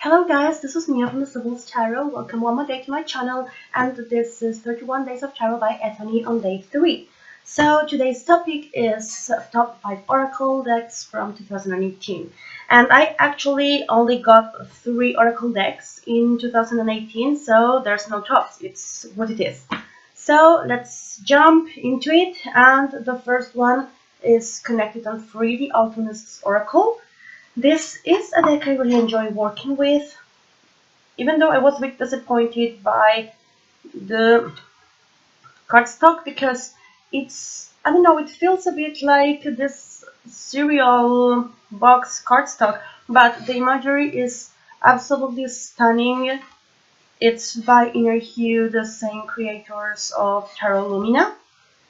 Hello guys, this is Mia from the Sibyl's Tarot. Welcome one more day to my channel, and this is 31 Days of Tarot by Ethony on day 3. So today's topic is top 5 oracle decks from 2018. And I actually only got 3 oracle decks in 2018, so there's no tops, it's what it is. So let's jump into it, and the first one is connected on 3, the Alchemist's Oracle. This is a deck I really enjoy working with, even though I was a bit disappointed by the cardstock because I don't know, it feels a bit like this cereal box cardstock, but the imagery is absolutely stunning. It's by Inner Hue, the same creators of Tarot Lumina,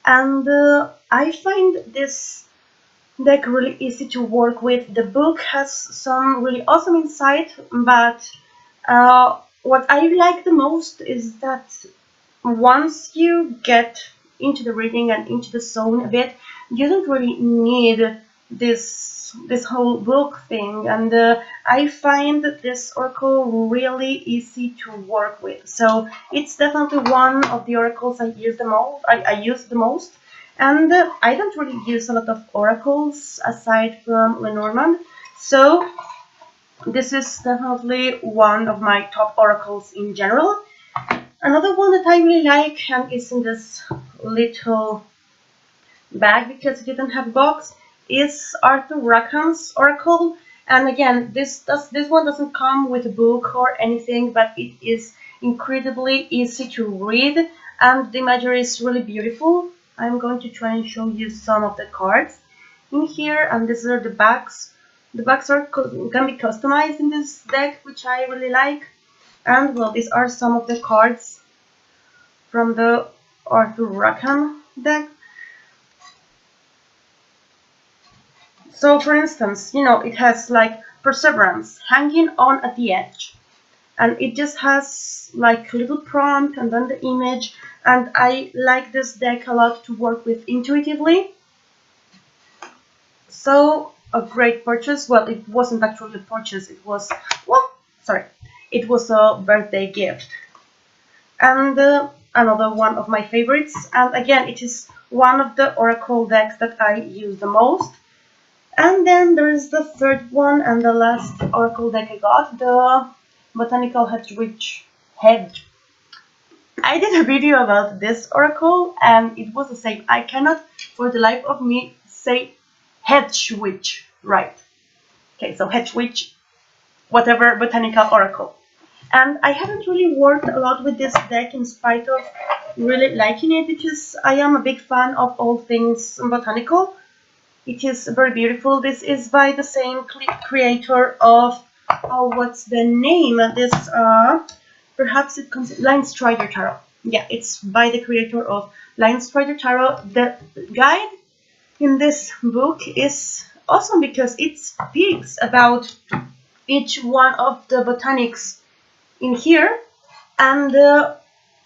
and I find this deck really easy to work with. The book has some really awesome insight, but what I like the most is that once you get into the reading and into the zone a bit, you don't really need this whole book thing, and I find this oracle really easy to work with. So it's definitely one of the oracles I use the most. And I don't really use a lot of oracles aside from Lenormand, so this is definitely one of my top oracles in general. Another one that I really like, and is in this little bag because it didn't have a box, is Arthur Rackham's Oracle. And again, this one doesn't come with a book or anything, but it is incredibly easy to read, and the imagery is really beautiful. I'm going to try and show you some of the cards in here, and these are the backs. The backs can be customized in this deck, which I really like. And well, these are some of the cards from the Arthur Rackham deck. So for instance, it has like Perseverance hanging on at the edge, and it just has like a little prompt and then the image. And I like this deck a lot to work with intuitively. So a great purchase. Well, it wasn't actually a purchase, it was a birthday gift. And another one of my favorites, and again it is one of the oracle decks that I use the most. And then there is the third one and the last oracle deck I got, the Botanical Hedgewitch. I did a video about this oracle, and it was the same. I cannot for the life of me say Hedgewitch right. Okay, so Hedgewitch, whatever, Botanical Oracle. And I haven't really worked a lot with this deck in spite of really liking it, because I am a big fan of all things botanical. It is very beautiful. This is by the same creator of, what's the name of this? Perhaps it comes Line Strider Tarot. Yeah, it's by the creator of Line Strider Tarot. The guide in this book is awesome because it speaks about each one of the botanics in here. And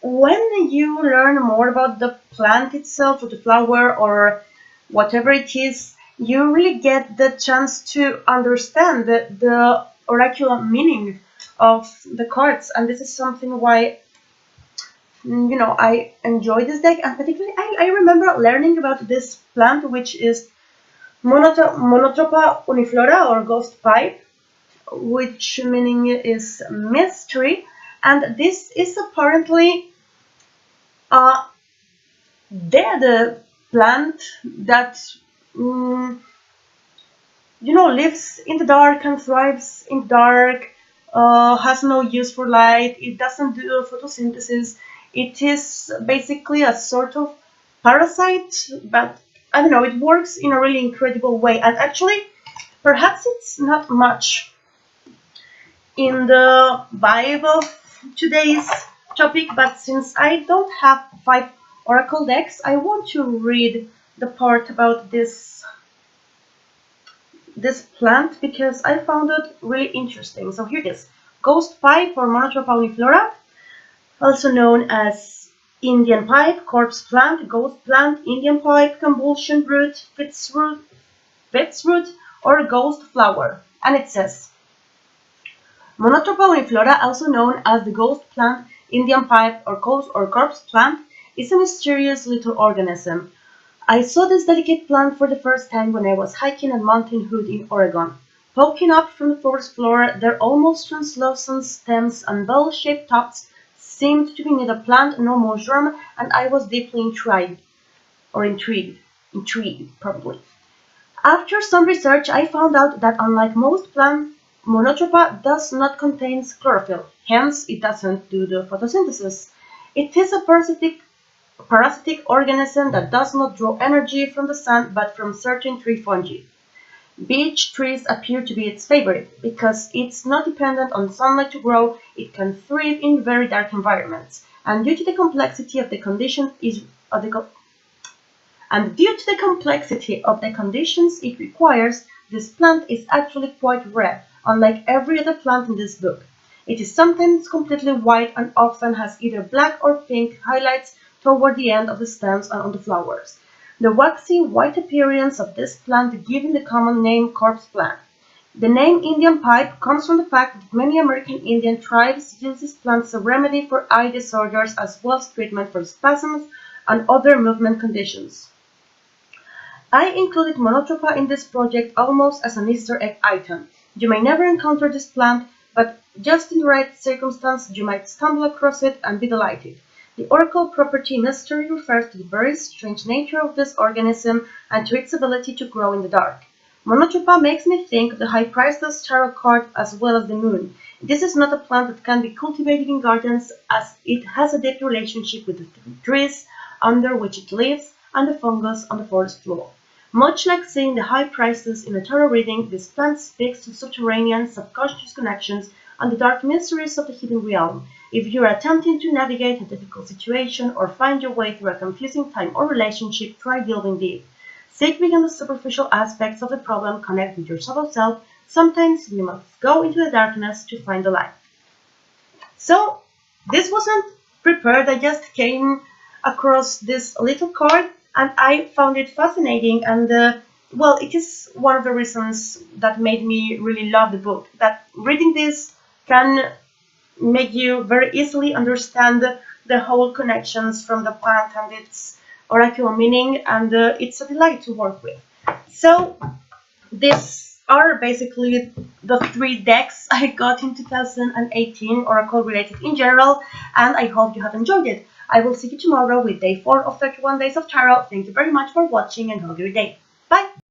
when you learn more about the plant itself, or the flower, or whatever it is, you really get the chance to understand the oracular meaning of the cards. And this is something why I enjoy this deck. And particularly I remember learning about this plant, which is Monotropa uniflora, or ghost pipe, which meaning is mystery. And this is apparently a dead plant that lives in the dark and thrives in the dark. Has no use for light, it doesn't do photosynthesis. It is basically a sort of parasite, but I don't know, it works in a really incredible way. And actually, perhaps it's not much in the vibe of today's topic, but since I don't have 5 oracle decks, I want to read the part about this plant because I found it really interesting. So here it is. Ghost pipe, or Monotropa uniflora, also known as Indian pipe, corpse plant, ghost plant, Indian pipe, convulsion root, fits root, or ghost flower. And it says, Monotropa uniflora, also known as the ghost plant, Indian pipe, or corpse plant, is a mysterious little organism. I saw this delicate plant for the first time when I was hiking at Mountain Hood in Oregon. Poking up from the forest floor, their almost translucent stems and bell-shaped tops seemed to be neither plant nor mushroom, and I was deeply intrigued, probably. After some research, I found out that unlike most plants, Monotropa does not contain chlorophyll, hence it doesn't do the photosynthesis. It is a parasitic organism that does not draw energy from the sun but from certain tree fungi. Beech trees appear to be its favorite because it's not dependent on sunlight to grow. It can thrive in very dark environments, and due to the complexity of the conditions it requires, this plant is actually quite rare, unlike every other plant in this book. It is sometimes completely white and often has either black or pink highlights toward the end of the stems and on the flowers. The waxy white appearance of this plant gives the common name corpse plant. The name Indian pipe comes from the fact that many American Indian tribes use this plant as a remedy for eye disorders as well as treatment for spasms and other movement conditions. I included Monotropa in this project almost as an Easter egg item. You may never encounter this plant, but just in the right circumstance you might stumble across it and be delighted. The oracle property mystery refers to the very strange nature of this organism and to its ability to grow in the dark. Monotropa makes me think of the high priceless tarot card as well as the moon. This is not a plant that can be cultivated in gardens, as it has a deep relationship with the trees under which it lives and the fungus on the forest floor. Much like seeing the high prices in a tarot reading, this plant speaks to subterranean, subconscious connections and the dark mysteries of the hidden realm. If you are attempting to navigate a difficult situation or find your way through a confusing time or relationship, try delving deep. Seek beyond the superficial aspects of the problem, connect with your subtle self. Sometimes we must go into the darkness to find the light. So, this wasn't prepared, I just came across this little card and I found it fascinating, and well, it is one of the reasons that made me really love the book, that reading this can make you very easily understand the whole connections from the plant and its oracular meaning, and it's a delight to work with. So these are basically the 3 decks I got in 2018, oracle related in general, and I hope you have enjoyed it. I will see you tomorrow with day 4 of 31 Days of Tarot. Thank you very much for watching and have a great day. Bye!